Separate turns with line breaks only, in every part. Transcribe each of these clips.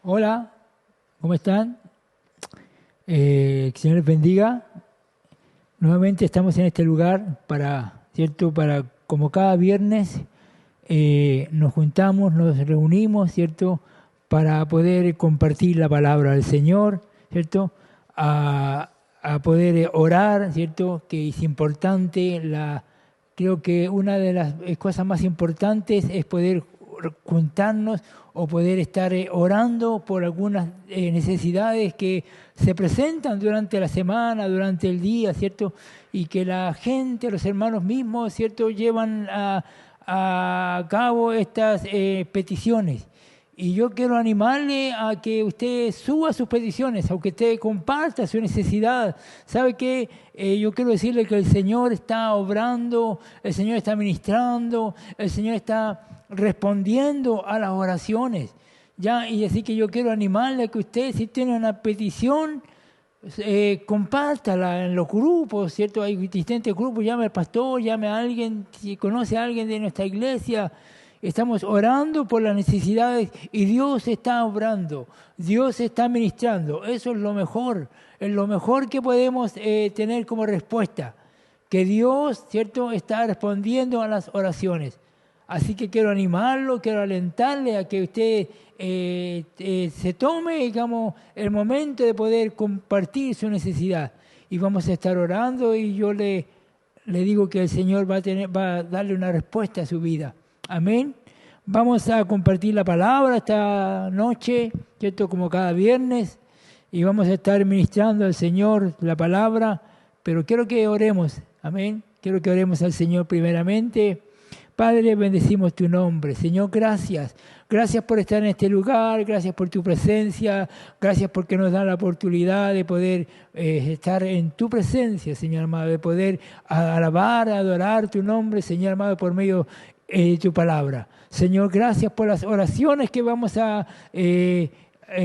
Hola, ¿cómo están? Que el Señor les bendiga. Nuevamente estamos en este lugar ¿cierto? Como cada viernes, nos juntamos, nos reunimos, ¿cierto? Para poder compartir la palabra del Señor, ¿cierto? A poder orar, ¿cierto? Que es importante. Creo que una de las cosas más importantes es poder juntarnos o poder estar orando por algunas necesidades que se presentan durante la semana, durante el día, ¿cierto? Y que la gente, los hermanos mismos, ¿cierto? Llevan a cabo estas peticiones. Y yo quiero animarle a que usted suba sus peticiones, aunque usted comparta su necesidad. ¿Sabe qué? Yo quiero decirle que el Señor está obrando, el Señor está ministrando, el Señor está respondiendo a las oraciones. ¿Ya? Y así que yo quiero animarle a que usted, si tiene una petición, compártala en los grupos, ¿cierto? Hay distintos grupos, llame al pastor, llame a alguien, si conoce a alguien de nuestra iglesia. Estamos orando por las necesidades y Dios está obrando, Dios está ministrando. Eso es lo mejor que podemos tener como respuesta, que Dios, ¿cierto?, está respondiendo a las oraciones. Así que quiero animarlo, quiero alentarle a que usted se tome, digamos, el momento de poder compartir su necesidad. Y vamos a estar orando y yo le digo que el Señor va a darle una respuesta a su vida. Amén. Vamos a compartir la palabra esta noche, ¿cierto? Como cada viernes, y vamos a estar ministrando al Señor la palabra, pero quiero que oremos. Amén. Quiero que oremos al Señor primeramente. Padre, bendecimos tu nombre. Señor, gracias. Gracias por estar en este lugar, gracias por tu presencia, gracias porque nos da la oportunidad de poder estar en tu presencia, Señor amado, de poder alabar, adorar tu nombre, Señor amado, por medio de tu palabra. Señor, gracias por las oraciones que vamos a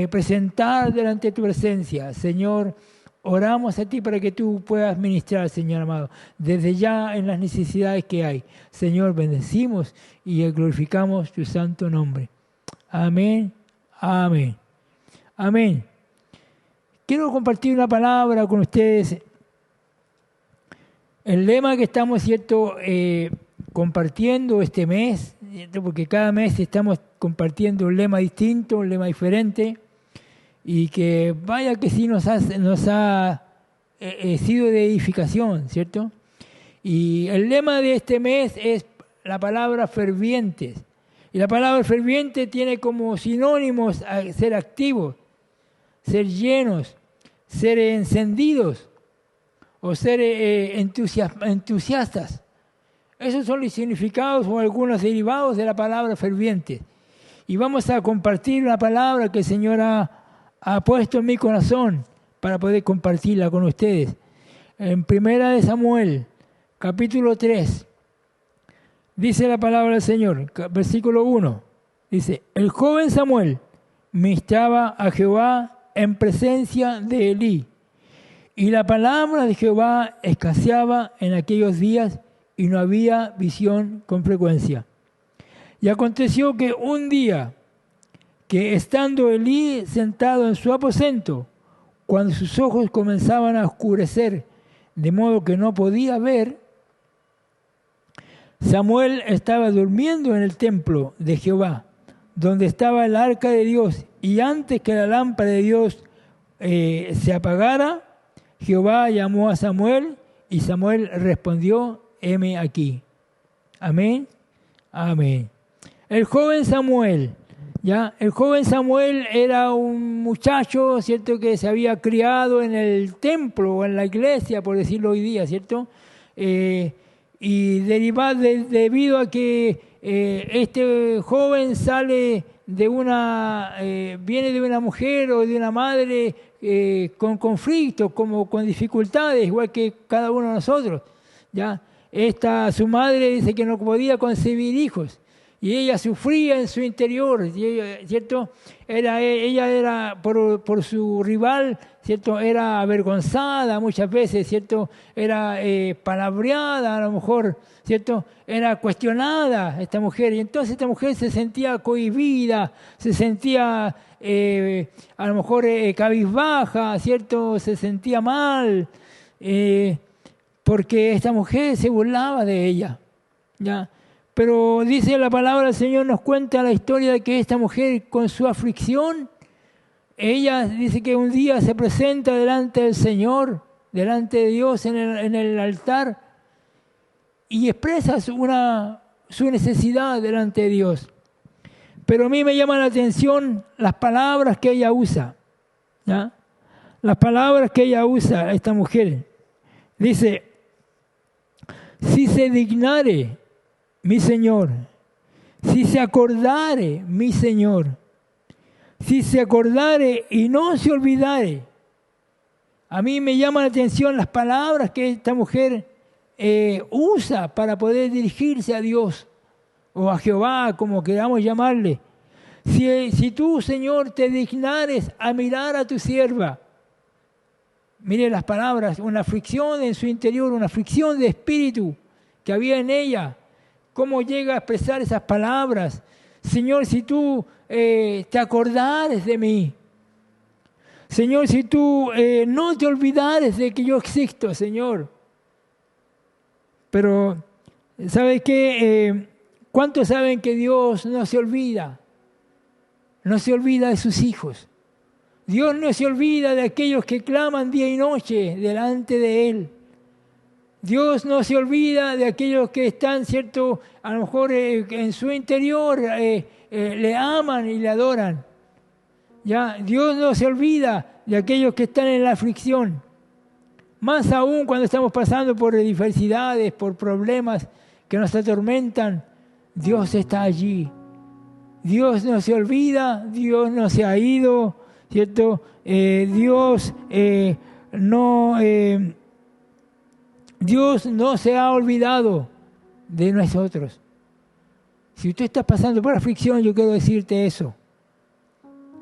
presentar delante de tu presencia. Señor, oramos a ti para que tú puedas ministrar, Señor amado, desde ya en las necesidades que hay. Señor, bendecimos y glorificamos tu santo nombre. Amén, amén, amén. Quiero compartir una palabra con ustedes. El lema que estamos, ¿cierto?, compartiendo este mes, ¿cierto?, porque cada mes estamos compartiendo un lema distinto, un lema diferente. Y que vaya que sí nos ha sido de edificación, ¿cierto? Y el lema de este mes es la palabra fervientes. Y la palabra ferviente tiene como sinónimos a ser activos, ser llenos, ser encendidos o ser entusiastas. Esos son los significados o algunos derivados de la palabra ferviente. Y vamos a compartir una palabra que el Señor ha puesto en mi corazón para poder compartirla con ustedes. En 1 Samuel, capítulo 3, dice la palabra del Señor, versículo 1, dice: el joven Samuel ministraba a Jehová en presencia de Elí, y la palabra de Jehová escaseaba en aquellos días, y no había visión con frecuencia. Y aconteció que un día, que estando Elí sentado en su aposento, cuando sus ojos comenzaban a oscurecer, de modo que no podía ver, Samuel estaba durmiendo en el templo de Jehová, donde estaba el arca de Dios, y antes que la lámpara de Dios se apagara, Jehová llamó a Samuel, y Samuel respondió: heme aquí. Amén, amén. El joven Samuel. ¿Ya? El joven Samuel era un muchacho, ¿cierto?, que se había criado en el templo o en la iglesia, por decirlo hoy día, ¿cierto? Y debido a que este joven viene de una mujer o de una madre con conflictos, como con dificultades, igual que cada uno de nosotros, ¿ya? Su madre dice que no podía concebir hijos. Y ella sufría en su interior, ¿cierto? Ella era por su rival, ¿cierto? Era avergonzada muchas veces, ¿cierto? Era palabreada a lo mejor, ¿cierto? Era cuestionada esta mujer. Y entonces esta mujer se sentía cohibida, se sentía a lo mejor cabizbaja, ¿cierto? Se sentía mal, porque esta mujer se burlaba de ella, ¿ya? Pero dice la palabra del Señor, nos cuenta la historia de que esta mujer con su aflicción, ella dice que un día se presenta delante del Señor, delante de Dios en el altar y expresa su necesidad delante de Dios. Pero a mí me llama la atención las palabras que ella usa, ¿ya? Las palabras que ella usa, esta mujer. Dice, si se dignare mi Señor, si se acordare mi Señor, si se acordare y no se olvidare. A mí me llama la atención las palabras que esta mujer usa para poder dirigirse a Dios o a Jehová, como queramos llamarle. Si tú, Señor, te dignares a mirar a tu sierva, mire las palabras, una aflicción en su interior, una aflicción de espíritu que había en ella. ¿Cómo llega a expresar esas palabras? Señor, si tú te acordares de mí. Señor, si tú no te olvidares de que yo existo, Señor. Pero, ¿sabes qué? ¿Cuántos saben que Dios no se olvida? No se olvida de sus hijos. Dios no se olvida de aquellos que claman día y noche delante de Él. Dios no se olvida de aquellos que están, ¿cierto? A lo mejor en su interior le aman y le adoran. ¿Ya? Dios no se olvida de aquellos que están en la aflicción. Más aún cuando estamos pasando por diversidades, por problemas que nos atormentan, Dios está allí. Dios no se olvida, Dios no se ha ido, ¿cierto? Dios no se ha olvidado de nosotros. Si tú estás pasando por aflicción, yo quiero decirte eso.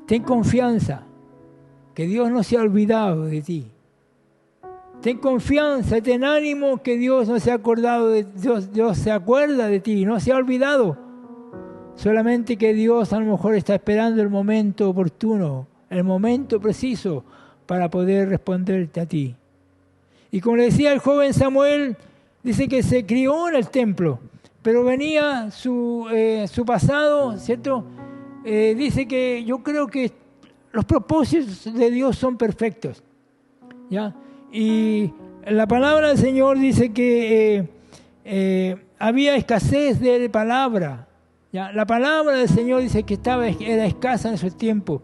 Ten confianza, que Dios no se ha olvidado de ti. Ten confianza, ten ánimo, que Dios no se ha acordado de Dios se acuerda de ti, no se ha olvidado. Solamente que Dios a lo mejor está esperando el momento oportuno, el momento preciso para poder responderte a ti. Y como le decía el joven Samuel, dice que se crió en el templo, pero venía su pasado, ¿cierto? Dice que yo creo que los propósitos de Dios son perfectos, ¿ya? Y la palabra del Señor dice que había escasez de palabra, ¿ya? La palabra del Señor dice que era escasa en su tiempo,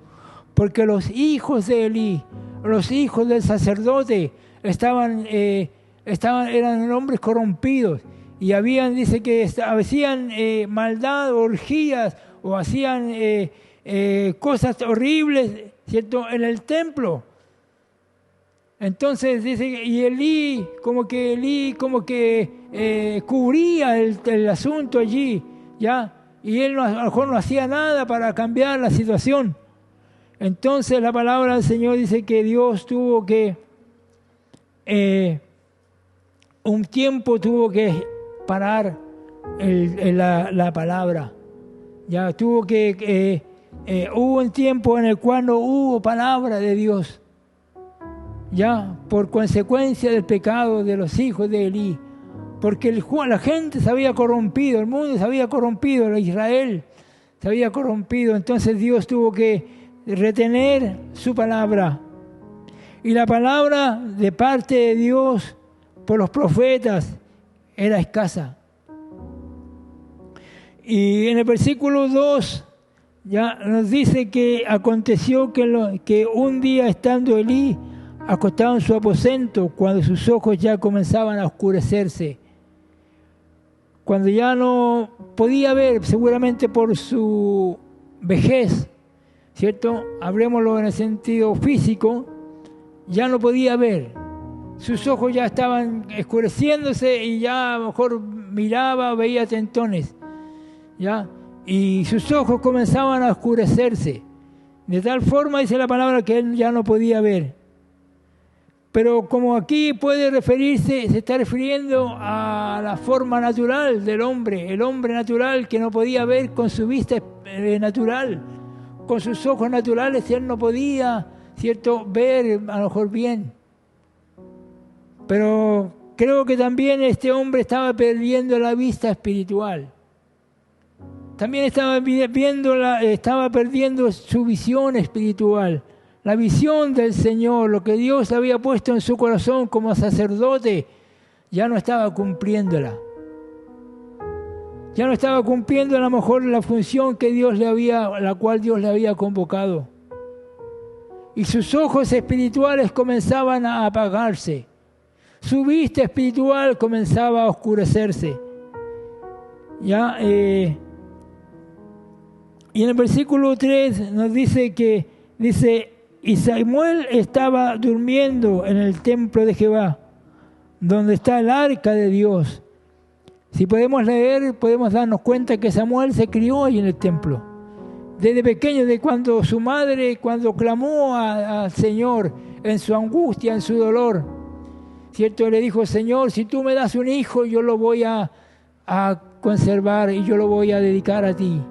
porque los hijos de Elí, los hijos del sacerdote, eran hombres corrompidos y dice que hacían maldad, orgías o hacían cosas horribles, ¿cierto? En el templo. Entonces dice, y Elí como que cubría el asunto allí, ¿ya? Y él a lo mejor no hacía nada para cambiar la situación. Entonces la palabra del Señor dice que Dios tuvo que un tiempo tuvo que parar la palabra. Ya tuvo hubo un tiempo en el cual no hubo palabra de Dios. Ya por consecuencia del pecado de los hijos de Elí. Porque la gente se había corrompido, el mundo se había corrompido, Israel se había corrompido. Entonces Dios tuvo que retener su palabra. Y la palabra de parte de Dios por los profetas era escasa. Y en el versículo 2 ya nos dice que aconteció que un día estando Elí acostado en su aposento, cuando sus ojos ya comenzaban a oscurecerse, cuando ya no podía ver, seguramente por su vejez, ¿cierto? Hablemoslo en el sentido físico, ya no podía ver. Sus ojos ya estaban oscureciéndose y ya a lo mejor miraba, veía tentones, ¿ya? y sus ojos comenzaban a oscurecerse. De tal forma, dice la palabra, que él ya no podía ver. Pero como aquí puede referirse, se está refiriendo a la forma natural del hombre, el hombre natural que no podía ver con su vista natural, con sus ojos naturales, él no podía, ¿cierto?, ver a lo mejor bien. Pero creo que también este hombre estaba perdiendo la vista espiritual. También estaba perdiendo su visión espiritual. La visión del Señor, lo que Dios había puesto en su corazón como sacerdote, ya no estaba cumpliéndola. Ya no estaba cumpliendo a lo mejor la función que la cual Dios le había convocado. Y sus ojos espirituales comenzaban a apagarse. Su vista espiritual comenzaba a oscurecerse. Y en el versículo 3 nos dice y Samuel estaba durmiendo en el templo de Jehová, donde está el arca de Dios. Si podemos leer, podemos darnos cuenta que Samuel se crió ahí en el templo. Desde pequeño, de cuando su madre, cuando clamó al Señor en su angustia, en su dolor, ¿cierto? Le dijo: Señor, si tú me das un hijo, yo lo voy a conservar y yo lo voy a dedicar a ti.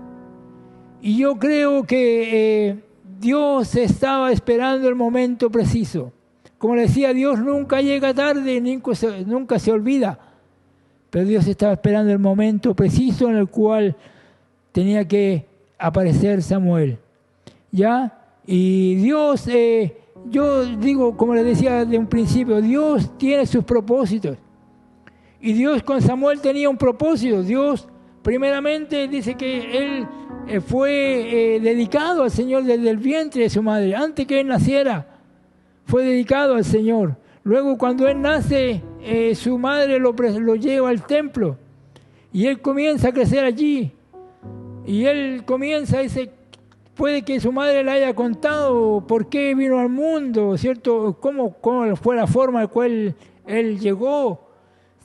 Y yo creo que Dios estaba esperando el momento preciso. Como le decía, Dios nunca llega tarde, nunca se olvida. Pero Dios estaba esperando el momento preciso en el cual tenía que aparecer Samuel. ¿Ya? Y Dios, yo digo, como le decía de un principio, Dios tiene sus propósitos. Y Dios con Samuel tenía un propósito. Dios, primeramente, dice que él fue dedicado al Señor desde el vientre de su madre. Antes que él naciera, fue dedicado al Señor. Luego, cuando él nace, su madre lo lleva al templo. Y él comienza a crecer allí. Y él comienza, dice, puede que su madre le haya contado por qué vino al mundo, ¿cierto? Cómo fue la forma en la cual él llegó.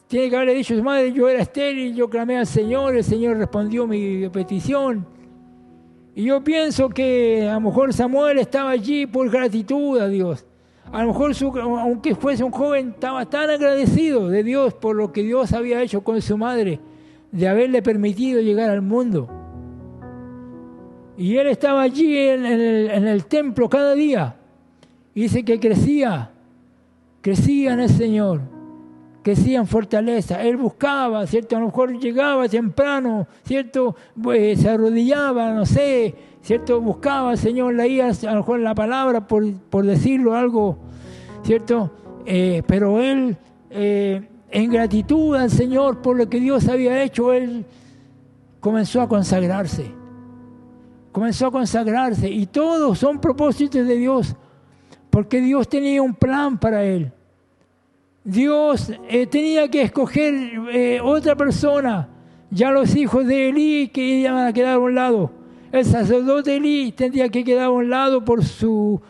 Tiene que haberle dicho a su madre: yo era estéril, yo clamé al Señor, el Señor respondió mi petición. Y yo pienso que a lo mejor Samuel estaba allí por gratitud a Dios. A lo mejor, aunque fuese un joven, estaba tan agradecido de Dios por lo que Dios había hecho con su madre, de haberle permitido llegar al mundo. Y él estaba allí en el templo cada día. Y dice que crecía en el Señor, crecía en fortaleza. Él buscaba, ¿cierto? A lo mejor llegaba temprano, ¿cierto? Pues se arrodillaba, no sé, ¿cierto? Buscaba al Señor, leía a lo mejor la palabra por decirlo algo, ¿cierto? Pero él, en gratitud al Señor por lo que Dios había hecho, él comenzó a consagrarse. Y todos son propósitos de Dios, porque Dios tenía un plan para él. Dios tenía que escoger otra persona. Ya los hijos de Elí que iban a quedar a un lado. El sacerdote Elí tendría que quedar a un lado por su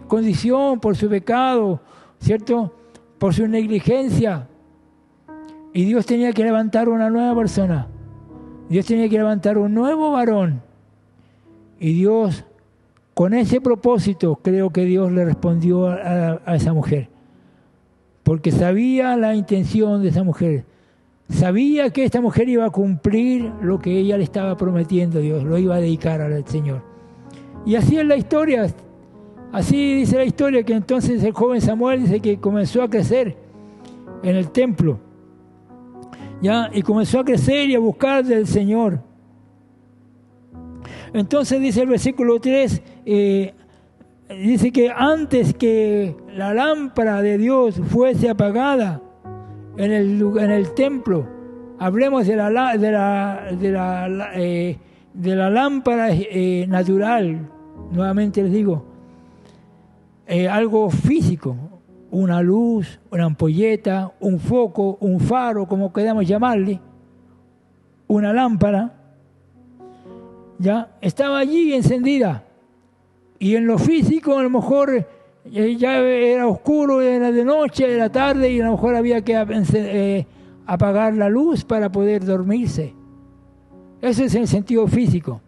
condición, por su pecado, ¿cierto? Por su negligencia. Y Dios tenía que levantar una nueva persona. Dios tenía que levantar un nuevo varón. Y Dios, con ese propósito, creo que Dios le respondió a esa mujer. Porque sabía la intención de esa mujer. Sabía que esta mujer iba a cumplir lo que ella le estaba prometiendo a Dios. Lo iba a dedicar al Señor. Y así es la historia. Así dice la historia, que entonces el joven Samuel dice que comenzó a crecer en el templo. ¿Ya? Y comenzó a crecer y a buscar del Señor. Entonces dice el versículo 3, dice que antes que la lámpara de Dios fuese apagada en el templo, hablemos de la lámpara natural, nuevamente les digo, algo físico, una luz, una ampolleta, un foco, un faro, como queramos llamarle, una lámpara, ya estaba allí encendida. Y en lo físico, a lo mejor ya era oscuro, era de noche, era tarde, y a lo mejor había que apagar la luz para poder dormirse. Eso es en el sentido físico.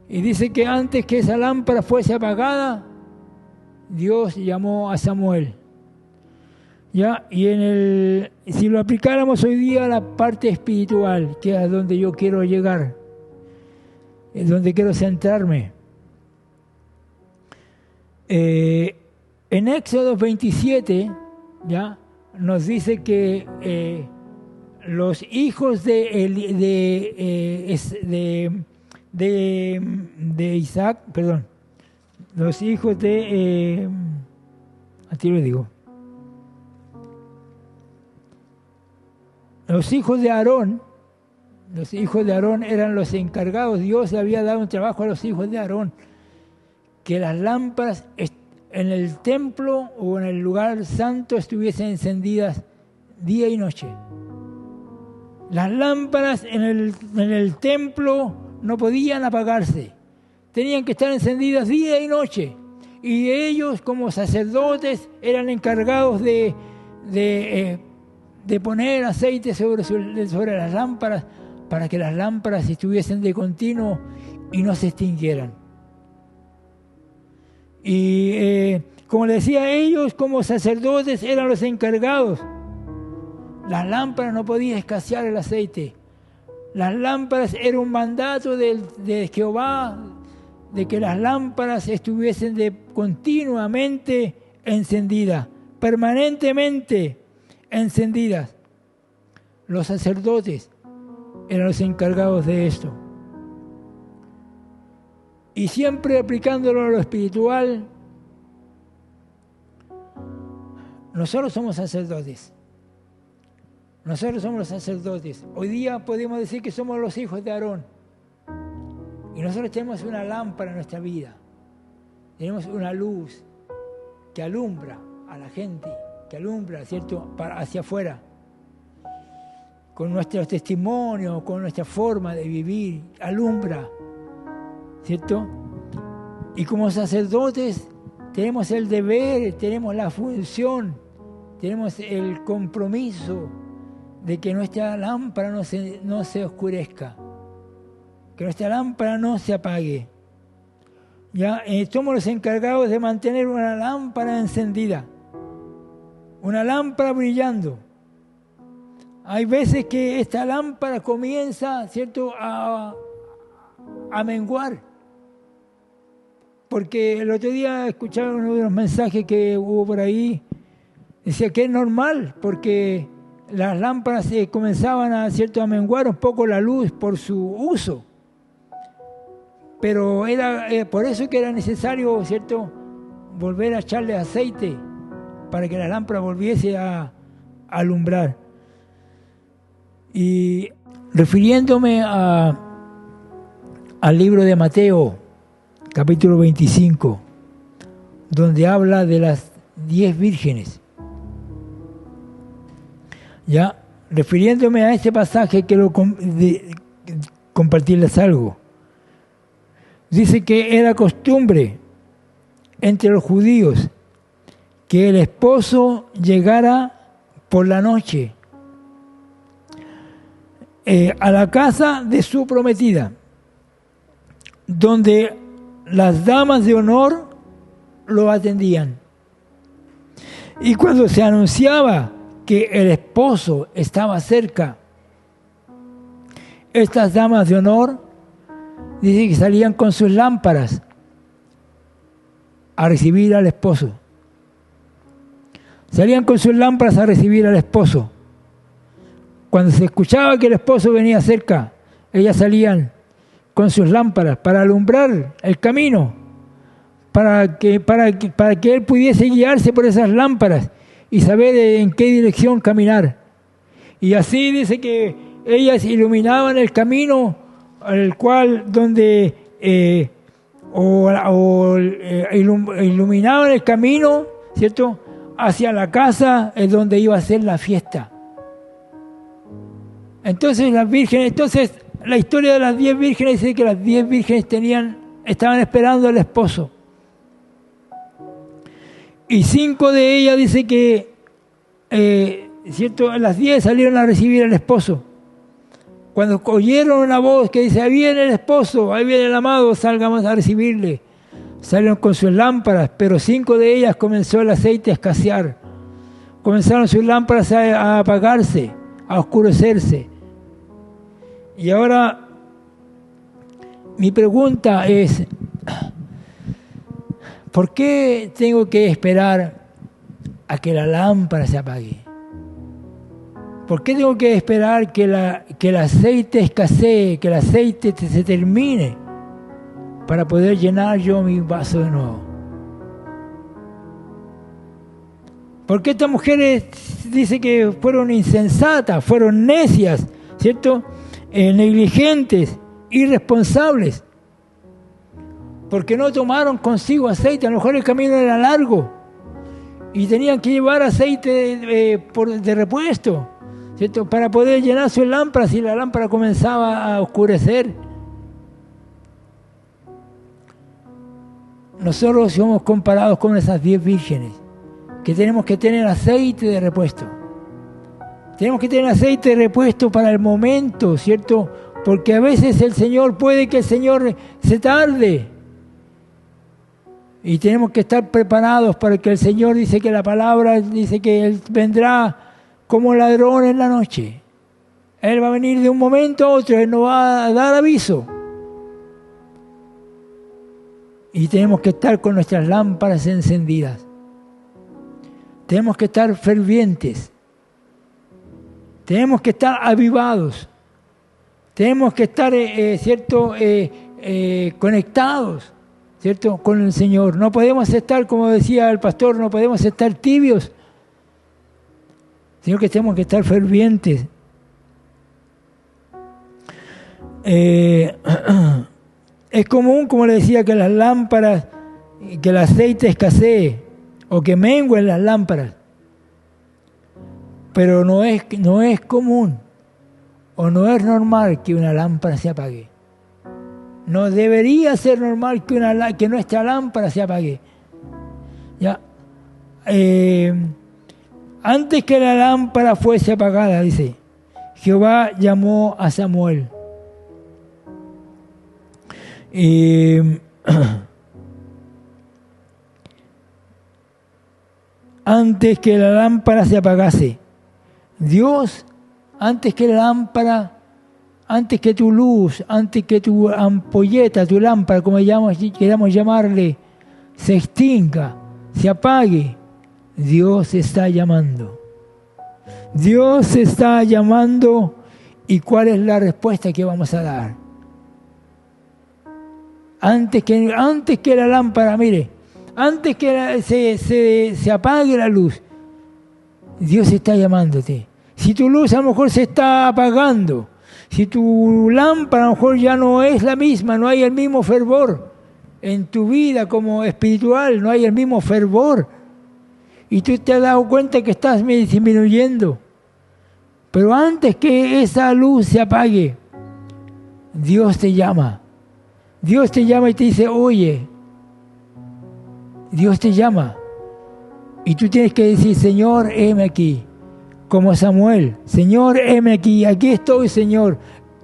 Y dice que antes que esa lámpara fuese apagada, Dios llamó a Samuel. ¿Ya? Y si lo aplicáramos hoy día a la parte espiritual, que es donde yo quiero llegar, es donde quiero centrarme. En Éxodo 27, ¿ya? Nos dice que los hijos de Isaac, perdón, los hijos de, a ti lo digo, los hijos de Aarón eran los encargados. Dios le había dado un trabajo a los hijos de Aarón, que las lámparas en el templo o en el lugar santo estuviesen encendidas día y noche. Las lámparas en el templo no podían apagarse, tenían que estar encendidas día y noche. Y ellos, como sacerdotes, eran encargados de poner aceite sobre las lámparas para que las lámparas estuviesen de continuo y no se extinguieran. Y como les decía, ellos como sacerdotes eran los encargados. Las lámparas no podían escasear el aceite. Las lámparas era un mandato de Jehová, de que las lámparas estuviesen continuamente encendidas, permanentemente encendidas. Los sacerdotes eran los encargados de esto. Y siempre aplicándolo a lo espiritual, nosotros somos sacerdotes. Nosotros somos los sacerdotes. Hoy día podemos decir que somos los hijos de Aarón. Y nosotros tenemos una lámpara en nuestra vida. Tenemos una luz que alumbra a la gente, que alumbra, ¿cierto?, hacia afuera. Con nuestros testimonios, con nuestra forma de vivir, alumbra, ¿cierto? Y como sacerdotes tenemos el deber, tenemos la función, tenemos el compromiso de que nuestra lámpara no se oscurezca, que nuestra lámpara no se apague. Ya somos los encargados de mantener una lámpara encendida, una lámpara brillando. Hay veces que esta lámpara comienza, ¿cierto?, a menguar. Porque el otro día escuchaba uno de los mensajes que hubo por ahí, decía que es normal, porque las lámparas comenzaban a menguar un poco la luz por su uso. Pero era por eso que era necesario, ¿cierto?, volver a echarle aceite para que la lámpara volviese a alumbrar. Y refiriéndome al libro de Mateo, capítulo 25, donde habla de las 10 vírgenes. Ya, refiriéndome a este pasaje, quiero compartirles algo. Dice que era costumbre entre los judíos que el esposo llegara por la noche a la casa de su prometida, donde las damas de honor lo atendían. Y cuando se anunciaba que el esposo estaba cerca, estas damas de honor, dice que salían con sus lámparas a recibir al esposo. Salían con sus lámparas a recibir al esposo. Cuando se escuchaba que el esposo venía cerca, ellas salían con sus lámparas para alumbrar el camino, para que él pudiese guiarse por esas lámparas y saber en qué dirección caminar. Y así dice que ellas iluminaban el camino, el cual donde iluminaban el camino, ¿cierto?, hacia la casa es donde iba a ser la fiesta. Entonces las vírgenes, la historia de las 10 vírgenes dice que las 10 vírgenes estaban esperando al esposo. Y 5 de ellas dice que, ¿cierto?, las 10 salieron a recibir al esposo. Cuando oyeron una voz que dice, ahí viene el esposo, ahí viene el amado, salgamos a recibirle. Salieron con sus lámparas, pero 5 de ellas comenzó el aceite a escasear. Comenzaron sus lámparas a apagarse, a oscurecerse. Y ahora mi pregunta es, ¿por qué tengo que esperar a que la lámpara se apague? ¿Por qué tengo que esperar que el aceite escasee, que el aceite se termine para poder llenar yo mi vaso de nuevo? ¿Por qué estas mujeres dice que fueron insensatas, fueron necias, ¿cierto? Negligentes, irresponsables? Porque no tomaron consigo aceite. A lo mejor el camino era largo y tenían que llevar aceite de repuesto, ¿cierto? Para poder llenar sus lámparas y la lámpara comenzaba a oscurecer. Nosotros somos comparados con esas 10 vírgenes, que tenemos que tener aceite de repuesto. Tenemos que tener aceite de repuesto para el momento, ¿cierto? Porque a veces puede que el Señor se tarde. Y tenemos que estar preparados para que el Señor dice que la palabra dice que Él vendrá como ladrón en la noche. Él va a venir de un momento a otro, Él nos va a dar aviso. Y tenemos que estar con nuestras lámparas encendidas. Tenemos que estar fervientes. Tenemos que estar avivados. Tenemos que estar, conectados, ¿cierto? Con el Señor. No podemos estar, como decía el pastor, no podemos estar tibios, sino que tenemos que estar fervientes. Es común, como le decía, que las lámparas, que el aceite escasee o que menguen las lámparas, pero no es común o no es normal que una lámpara se apague. No debería ser normal que nuestra lámpara se apague. ¿Ya? Antes que la lámpara fuese apagada, dice, Jehová llamó a Samuel. Antes que la lámpara se apagase, Dios, antes que la lámpara, antes que tu luz, antes que tu ampolleta, tu lámpara, como queramos llamarle, se extinga, se apague, Dios está llamando. Dios está llamando. ¿Y cuál es la respuesta que vamos a dar? Antes que la lámpara, mire, antes que se apague la luz, Dios está llamándote. Si tu luz a lo mejor se está apagando, si tu lámpara a lo mejor ya no es la misma, no hay el mismo fervor en tu vida como espiritual, no hay el mismo fervor, y tú te has dado cuenta que estás disminuyendo, pero antes que esa luz se apague, Dios te llama. Dios te llama y te dice, oye, Dios te llama. Y tú tienes que decir, Señor, heme aquí. Como Samuel, Señor, heme aquí. Aquí estoy, Señor.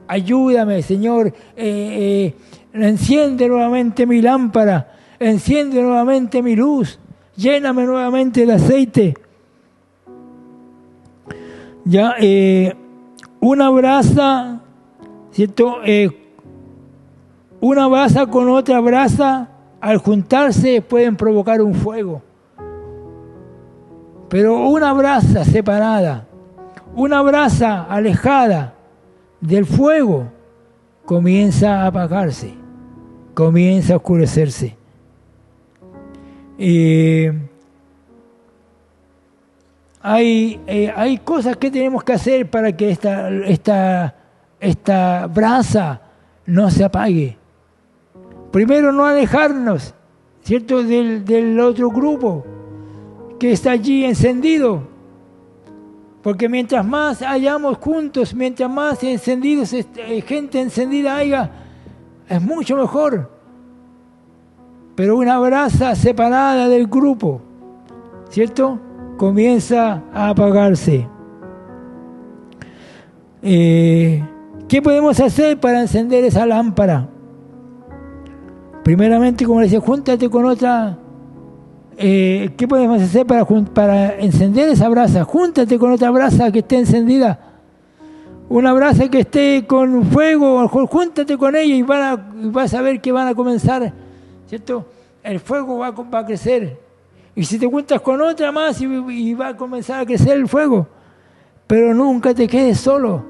Ayúdame, Señor. Enciende nuevamente mi lámpara. Enciende nuevamente mi luz. Lléname nuevamente de aceite. Ya, una brasa, ¿cierto? Una brasa con otra brasa, al juntarse pueden provocar un fuego. Pero una brasa separada, una brasa alejada del fuego, comienza a apagarse, comienza a oscurecerse. Hay cosas que tenemos que hacer para que esta brasa no se apague. Primero, no alejarnos, ¿cierto?, del otro grupo que está allí encendido. Porque mientras más hayamos juntos, mientras más encendidos, gente encendida haya, es mucho mejor. Pero una brasa separada del grupo, ¿cierto?, comienza a apagarse. ¿Qué podemos hacer para encender esa lámpara? Primeramente, como le decía, júntate con otra. ¿Qué podemos hacer para encender esa brasa? Júntate con otra brasa que esté encendida. Una brasa que esté con fuego, júntate con ella y vas a ver que van a comenzar, ¿cierto? El fuego va a crecer. Y si te juntas con otra más y va a comenzar a crecer el fuego. Pero nunca te quedes solo,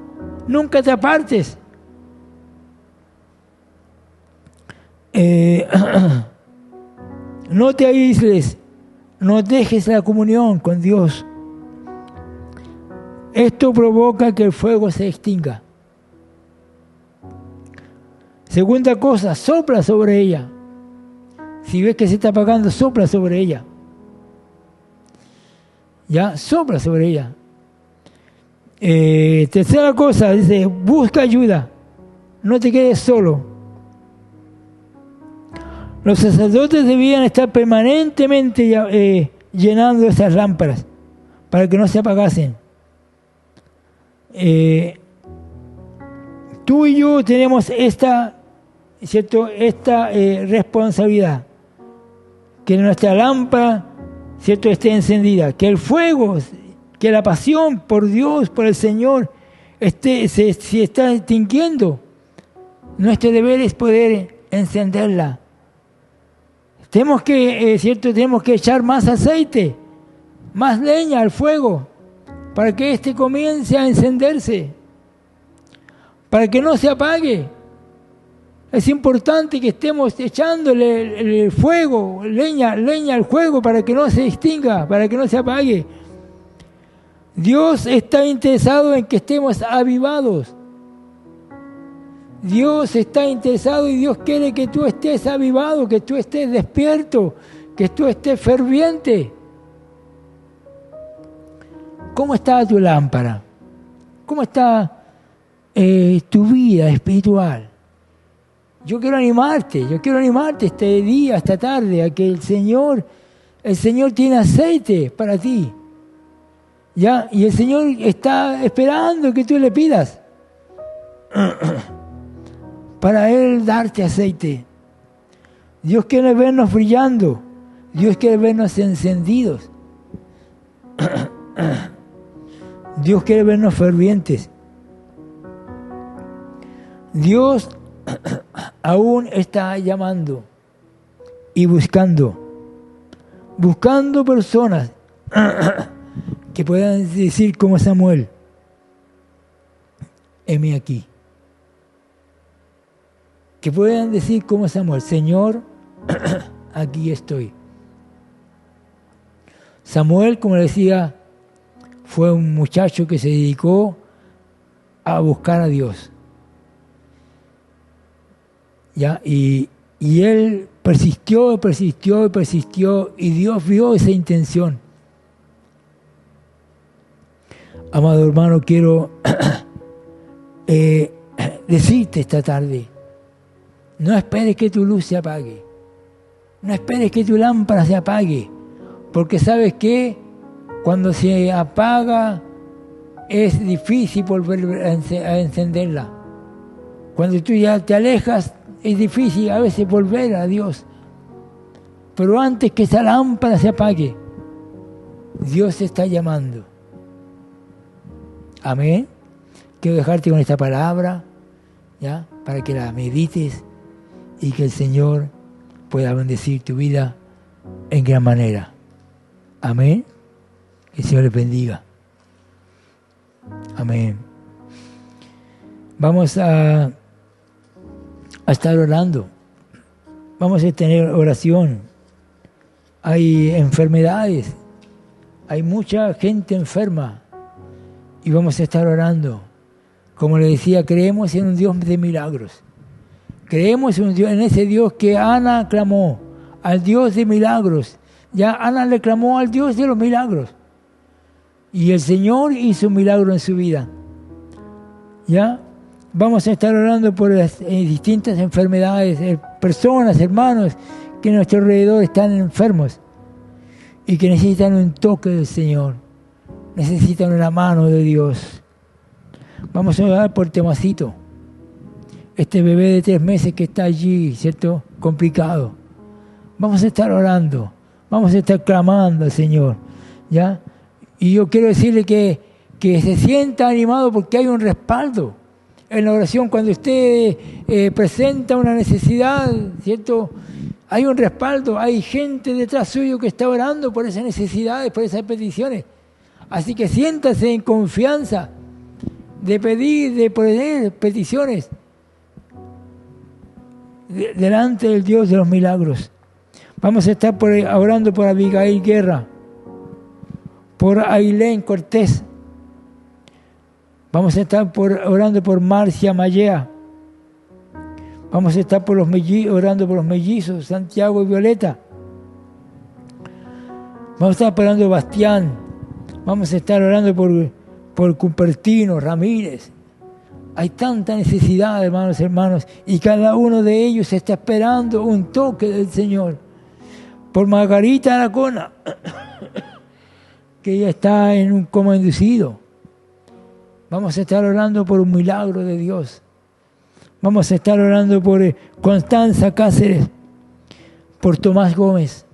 nunca te apartes. No te aísles, no dejes la comunión con Dios. Esto provoca que el fuego se extinga. Segunda cosa, sopla sobre ella. Si ves que se está apagando, sopla sobre ella. Ya, sopla sobre ella. Tercera cosa, dice, busca ayuda. No te quedes solo. Los sacerdotes debían estar permanentemente llenando esas lámparas para que no se apagasen. Tú y yo tenemos esta responsabilidad, que nuestra lámpara, ¿cierto?, esté encendida, que el fuego, que la pasión por Dios, por el Señor, se está extinguiendo. Nuestro deber es poder encenderla. Tenemos que echar más aceite, más leña al fuego, para que comience a encenderse, para que no se apague. Es importante que estemos echándole el fuego, leña al fuego, para que no se extinga, para que no se apague. Dios está interesado en que estemos avivados. Dios está interesado y Dios quiere que tú estés avivado, que tú estés despierto, que tú estés ferviente. ¿Cómo está tu lámpara? ¿Cómo está tu vida espiritual? Yo quiero animarte este día, esta tarde, a que el Señor tiene aceite para ti. ¿Ya? Y el Señor está esperando que tú le pidas para Él darte aceite. Dios quiere vernos brillando. Dios quiere vernos encendidos. Dios quiere vernos fervientes. Dios aún está llamando y buscando personas que puedan decir como Samuel: heme aquí. Que puedan decir como Samuel: Señor, aquí estoy. Samuel, como le decía, fue un muchacho que se dedicó a buscar a Dios. ¿Ya? Y él persistió, y Dios vio esa intención. Amado hermano, quiero decirte esta tarde: no esperes que tu luz se apague. No esperes que tu lámpara se apague. Porque ¿sabes qué? Cuando se apaga es difícil volver a encenderla. Cuando tú ya te alejas es difícil a veces volver a Dios. Pero antes que esa lámpara se apague, Dios te está llamando. Amén. Quiero dejarte con esta palabra, ¿ya?, para que la medites y que el Señor pueda bendecir tu vida en gran manera. Amén. Que el Señor les bendiga. Amén. Vamos a estar orando. Vamos a tener oración. Hay enfermedades. Hay mucha gente enferma. Y vamos a estar orando. Como le decía, creemos en un Dios de milagros. Creemos en ese Dios que Ana clamó, al Dios de milagros. Ya Ana le clamó al Dios de los milagros. Y el Señor hizo un milagro en su vida. ¿Ya? Vamos a estar orando por las distintas enfermedades, personas, hermanos, que a nuestro alrededor están enfermos y que necesitan un toque del Señor. Necesitan una mano de Dios. Vamos a orar por Tomasito. este bebé de 3 meses que está allí, ¿cierto? Complicado. Vamos a estar orando, vamos a estar clamando al Señor, ¿ya? Y yo quiero decirle que se sienta animado porque hay un respaldo en la oración. Cuando usted presenta una necesidad, ¿cierto? Hay un respaldo, hay gente detrás suyo que está orando por esas necesidades, por esas peticiones. Así que siéntase en confianza de pedir, de poner peticiones delante del Dios de los milagros. Vamos a estar orando por Abigail Guerra, por Ailén Cortés. Vamos a estar orando por Marcia Mallea. Vamos a estar orando por los mellizos, Santiago y Violeta. Vamos a estar orando por Bastián. Vamos a estar orando por Cupertino, Ramírez. Hay tanta necesidad, hermanos, y cada uno de ellos está esperando un toque del Señor. Por Margarita Aracona, que ella está en un coma inducido. Vamos a estar orando por un milagro de Dios. Vamos a estar orando por Constanza Cáceres, por Tomás Gómez.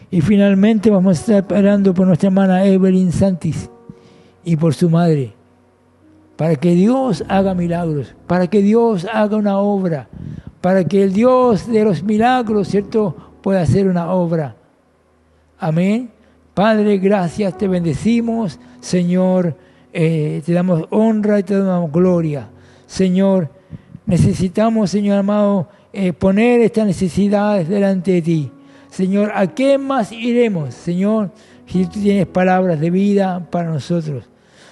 Y finalmente vamos a estar orando por nuestra hermana Evelyn Santis y por su madre. Para que Dios haga milagros, para que Dios haga una obra, para que el Dios de los milagros, ¿cierto?, pueda hacer una obra. Amén. Padre, gracias, te bendecimos, Señor, te damos honra y te damos gloria. Señor, necesitamos, Señor amado, poner estas necesidades delante de ti. Señor, ¿a qué más iremos, Señor, si tú tienes palabras de vida para nosotros?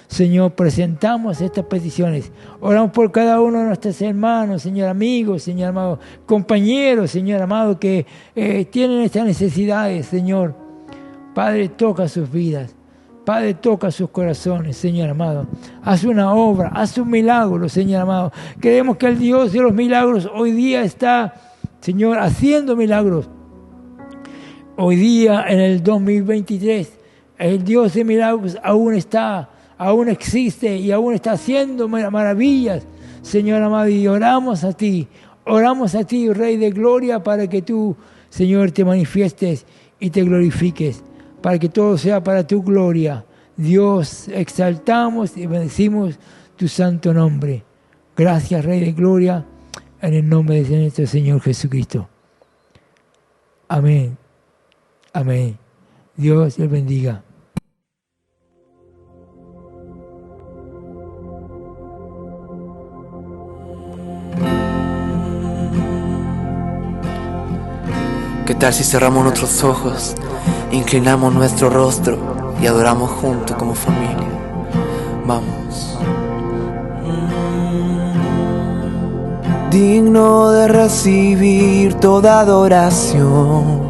Señor, presentamos estas peticiones. Oramos por cada uno de nuestros hermanos, Señor, amigos, Señor amado, compañeros, Señor amado, que tienen estas necesidades, Señor. Padre, toca sus vidas. Padre, toca sus corazones, Señor amado. Haz una obra, haz un milagro, Señor amado. Creemos que el Dios de los milagros hoy día está, Señor, haciendo milagros. Hoy día, en el 2023, el Dios de milagros aún existe y aún está haciendo maravillas, Señor amado. Y oramos a ti, Rey de Gloria, para que tú, Señor, te manifiestes y te glorifiques, para que todo sea para tu gloria. Dios, exaltamos y bendecimos tu santo nombre. Gracias, Rey de Gloria, en el nombre de nuestro Señor Jesucristo. Amén. Amén. Dios les bendiga.
¿Qué tal si cerramos nuestros ojos, inclinamos nuestro rostro y adoramos juntos como familia? Vamos. Digno de recibir toda adoración,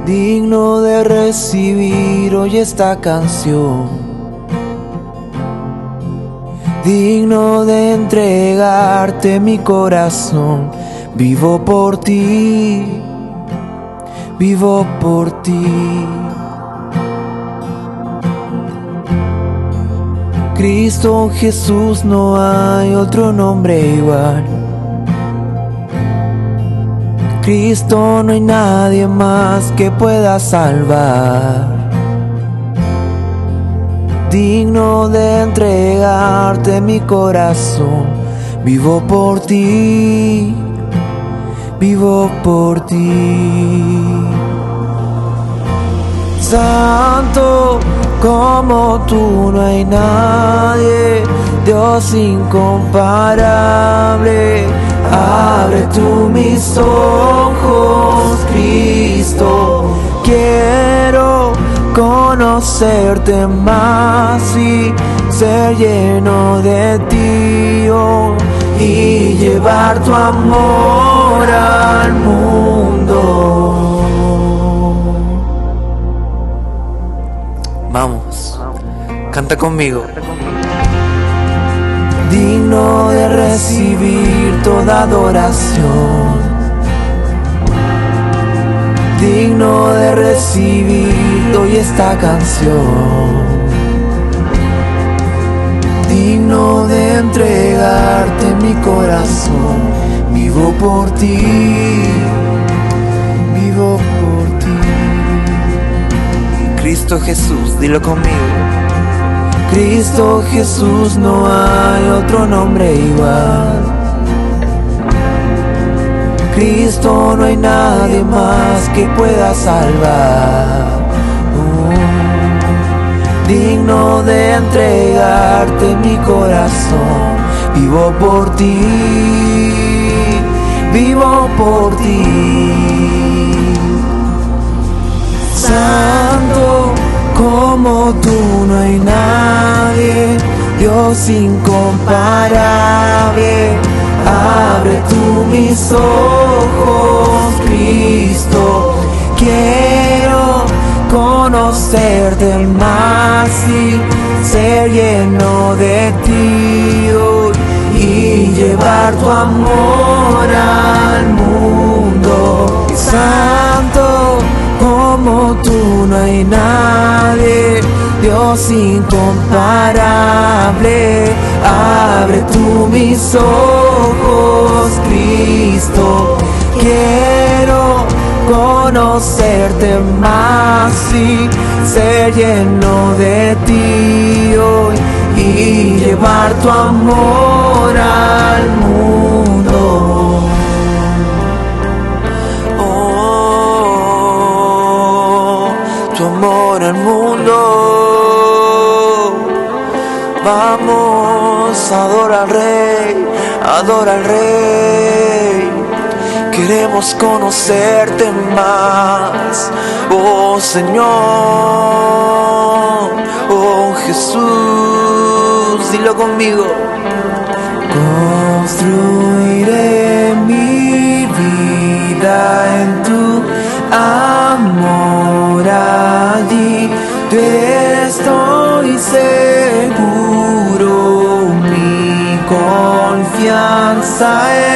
digno de recibir hoy esta canción, digno de entregarte mi corazón. Vivo por ti, vivo por ti. Cristo Jesús, no hay otro nombre igual. Cristo, no hay nadie más que pueda salvar. Digno de entregarte mi corazón. Vivo por ti, vivo por ti. Santo como tú no hay nadie, Dios incomparable. Abre tú mis ojos, Cristo, quiero conocerte más y ser lleno de ti, oh, y llevar tu amor al mundo. Vamos, canta conmigo. Digno de recibir toda adoración, digno de recibir hoy esta canción, digno de entregarte mi corazón. Vivo por ti, vivo por ti. Cristo Jesús, dilo conmigo. Cristo Jesús, no hay otro nombre igual. Cristo, no hay nadie más que pueda salvar. Digno de entregarte mi corazón. Vivo por ti, vivo por ti. Santo, como tú no hay nadie, Dios incomparable. Abre tú mis ojos, Cristo, quiero conocerte más y ser lleno de ti hoy, y llevar tu amor al mundo. Santo, como tú no hay nadie, Dios incomparable. Abre tú mis ojos, Cristo, quiero conocerte más y ser lleno de ti hoy, y llevar tu amor al mundo. Oh, tu amor al mundo. Vamos, adora al Rey, adora al Rey. Queremos conocerte más, oh Señor, oh Jesús, dilo conmigo. Construiré mi vida en tu amor, allí estoy seguro, mi confianza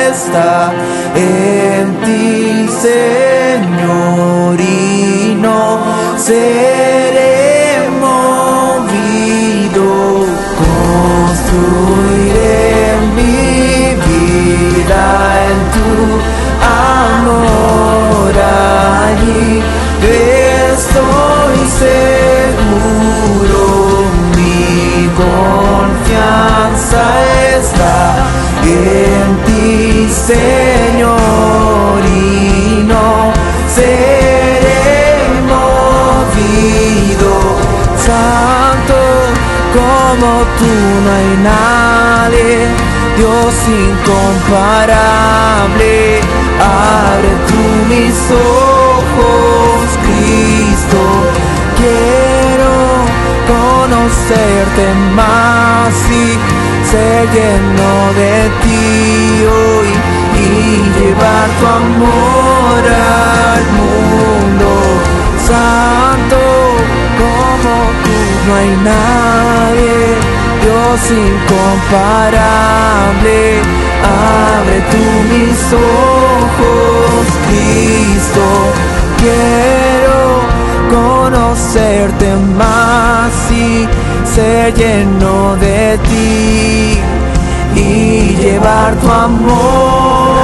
está en ti, Señor, y no seré movido. Construiré mi vida en tu amor, allí estoy seguro, mi confianza está en ti, Señor, y no seré movido. Santo, como tú no hay nadie, Dios incomparable. Abre tú mis ojos, Cristo, quiero conocerte más y ser lleno de ti hoy, y llevar tu amor al mundo. Santo, como tú no hay nadie, Dios incomparable. Abre tú mis ojos, Cristo, quiero conocerte más y ser lleno de ti, y llevar tu amor